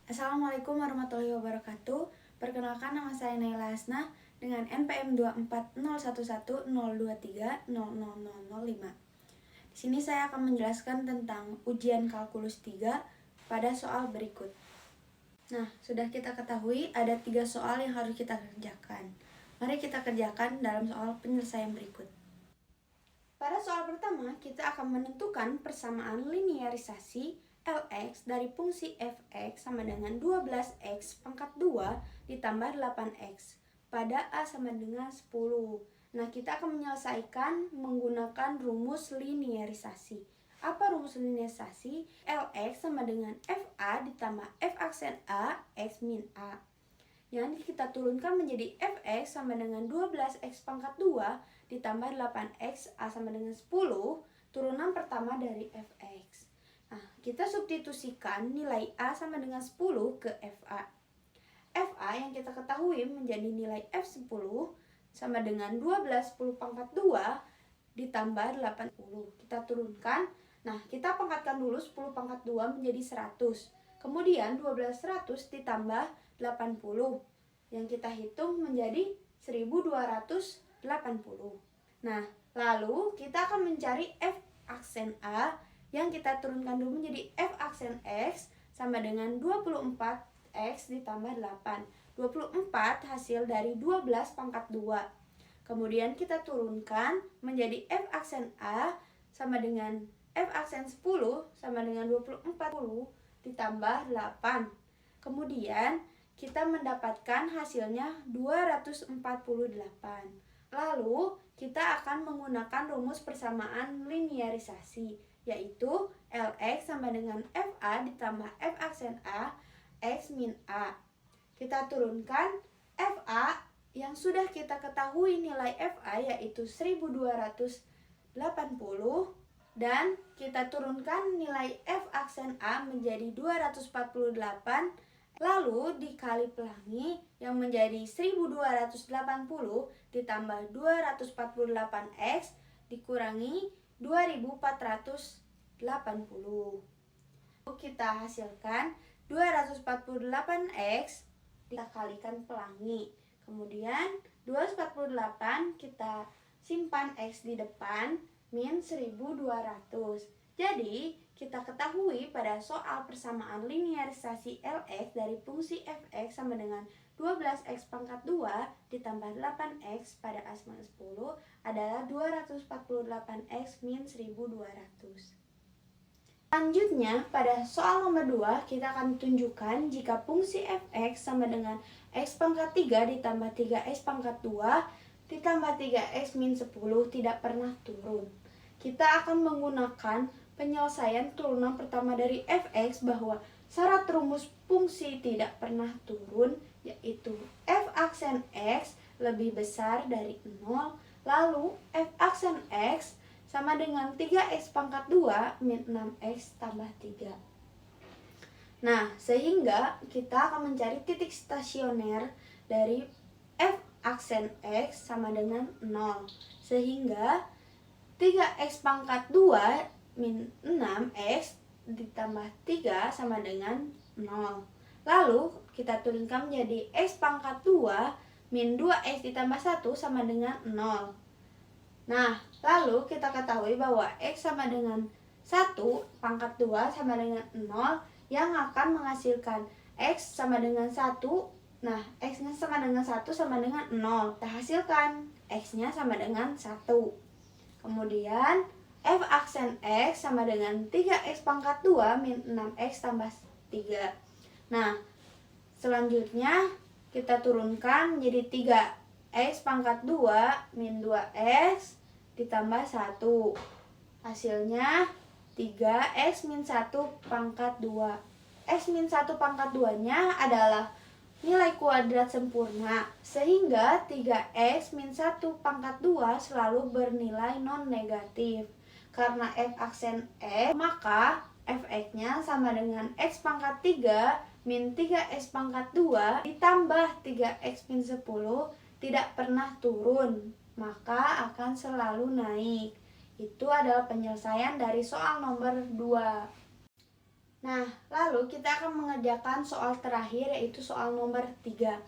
Assalamualaikum warahmatullahi wabarakatuh. Perkenalkan, nama saya Naila Hasna dengan NPM 2401102300005. Di sini saya akan menjelaskan tentang ujian kalkulus 3 pada soal berikut. Nah, sudah kita ketahui ada 3 soal yang harus kita kerjakan. Mari kita kerjakan dalam soal penyelesaian berikut. Pada soal pertama, kita akan menentukan persamaan linearisasi Lx dari fungsi fx sama dengan 12x pangkat 2 ditambah 8x pada A sama dengan 10. Nah, kita akan menyelesaikan menggunakan rumus linearisasi. Apa rumus linearisasi? Lx sama dengan fa ditambah f aksen A x min A. Yang kita turunkan menjadi fx sama dengan 12x pangkat 2 ditambah 8x A sama dengan 10, turunan pertama dari fx. Nah, kita substitusikan nilai A sama dengan 10 ke FA. FA yang kita ketahui menjadi nilai F10 sama dengan 12 10 pangkat 2 ditambah 80. Kita turunkan. Nah, kita pangkatkan dulu 10 pangkat 2 menjadi 100. Kemudian 12 100 ditambah 80. Yang kita hitung menjadi 1280. Nah, lalu kita akan mencari F aksen A yang kita turunkan dulu menjadi f aksen x sama dengan 24x ditambah 8. 24 hasil dari 12 pangkat 2. Kemudian kita turunkan menjadi f aksen A sama dengan f aksen 10 sama dengan 24 ditambah 8. Kemudian kita mendapatkan hasilnya 248. Lalu kita akan menggunakan rumus persamaan linearisasi, yaitu Lx sama dengan fa ditambah f aksen A x min A. Kita turunkan fa yang sudah kita ketahui nilai fa yaitu 1280 dan kita turunkan nilai f aksen A menjadi 248, lalu dikali pelangi yang menjadi 1280 ditambah 248x dikurangi 2480. Kita hasilkan 248x kita kalikan pelangi. Kemudian 248 kita simpan x di depan min 1200. Jadi, kita ketahui pada soal persamaan linearisasi Lx dari fungsi fx sama dengan 12x pangkat 2 ditambah 8x pada A sama 10 adalah 248x min 1200. Selanjutnya, pada soal nomor 2, kita akan tunjukkan jika fungsi fx sama dengan x pangkat 3 ditambah 3x pangkat 2 ditambah 3x min 10 tidak pernah turun. Kita akan menggunakan penyelesaian turunan pertama dari fx bahwa syarat rumus fungsi tidak pernah turun yaitu f aksen x lebih besar dari 0, lalu f aksen x sama dengan 3x pangkat 2 min 6x tambah 3. Nah, sehingga kita akan mencari titik stasioner dari f aksen x sama dengan 0. Sehingga 3x pangkat 2 min 6x ditambah 3 sama dengan 0. Lalu kita turunkan menjadi x pangkat 2 min 2x ditambah 1 sama dengan 0. Nah, lalu kita ketahui bahwa x sama dengan 1 pangkat 2 sama dengan 0 yang akan menghasilkan x sama dengan 1. Nah, x-nya sama dengan 1 sama dengan 0. Kita hasilkan x-nya sama dengan 1. Kemudian f aksen x sama dengan 3x pangkat 2 min 6x tambah 3. Nah, selanjutnya kita turunkan menjadi 3x pangkat 2 min 2x ditambah 1. Hasilnya 3x min 1 pangkat 2. X min 1 pangkat 2-nya adalah nilai kuadrat sempurna, sehingga 3x min 1 pangkat 2 selalu bernilai non-negatif. Karena f aksen x, maka fx-nya sama dengan x pangkat 3 min 3x pangkat 2 ditambah 3x min 10 tidak pernah turun, maka akan selalu naik, Itu adalah penyelesaian dari soal nomor 2. Nah, lalu kita akan mengerjakan soal terakhir, yaitu soal nomor 3.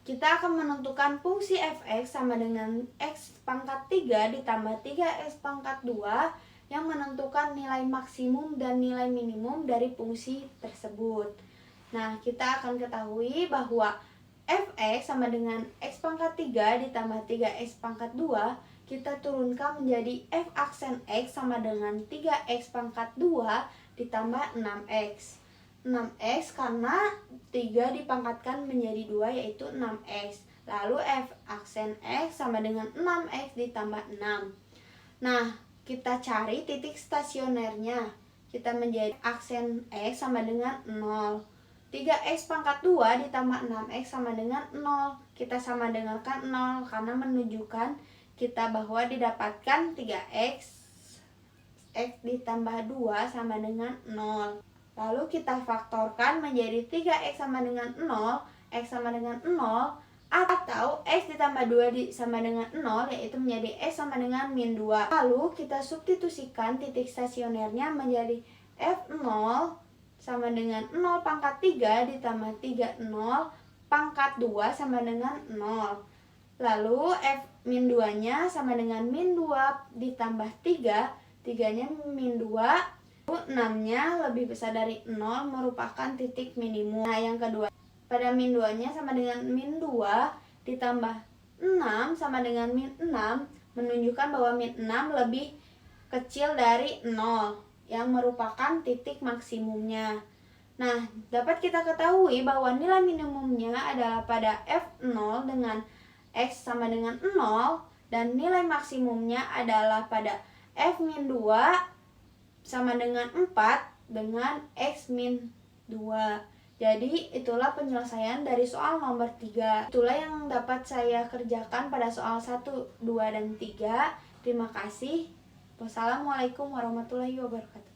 Kita akan menentukan fungsi f(x) sama dengan x pangkat 3 ditambah 3x pangkat 2 yang menentukan nilai maksimum dan nilai minimum dari fungsi tersebut. Nah, kita akan ketahui bahwa f(x) sama dengan x pangkat 3 ditambah 3x pangkat 2, kita turunkan menjadi f aksen x sama dengan 3x pangkat 2 ditambah 6x. 6x karena 3 dipangkatkan menjadi 2 yaitu 6x. Lalu f aksen x sama dengan 6x ditambah 6. Nah, kita cari titik stasionernya. Kita menjadi aksen x sama dengan 0. 3x pangkat 2 ditambah 6x sama dengan 0. Kita sama dengarkan 0 karena menunjukkan kita bahwa didapatkan 3x x ditambah 2 sama dengan 0. Lalu kita faktorkan menjadi 3x sama dengan 0, x sama dengan 0, atau x ditambah 2 sama dengan 0, yaitu menjadi x sama dengan min 2. Lalu kita substitusikan titik stasionernya menjadi f0 sama dengan 0 pangkat 3 ditambah 3 0 pangkat 2 sama dengan 0. Lalu f min 2 nya sama dengan min 2 ditambah 3, 3 nya min 2, 6 nya lebih besar dari 0 merupakan titik minimum. Nah, yang kedua, pada min 2 nya sama dengan min 2 ditambah 6 sama dengan min 6 menunjukkan bahwa min 6 lebih kecil dari 0 yang merupakan titik maksimumnya. Nah, dapat kita ketahui bahwa nilai minimumnya adalah pada f0 dengan x sama dengan 0 dan nilai maksimumnya adalah pada f min 2 sama dengan 4 dengan x min 2. Jadi itulah penyelesaian dari soal nomor 3. Itulah yang dapat saya kerjakan pada soal 1, 2, dan 3. Terima kasih. Wassalamualaikum warahmatullahi wabarakatuh.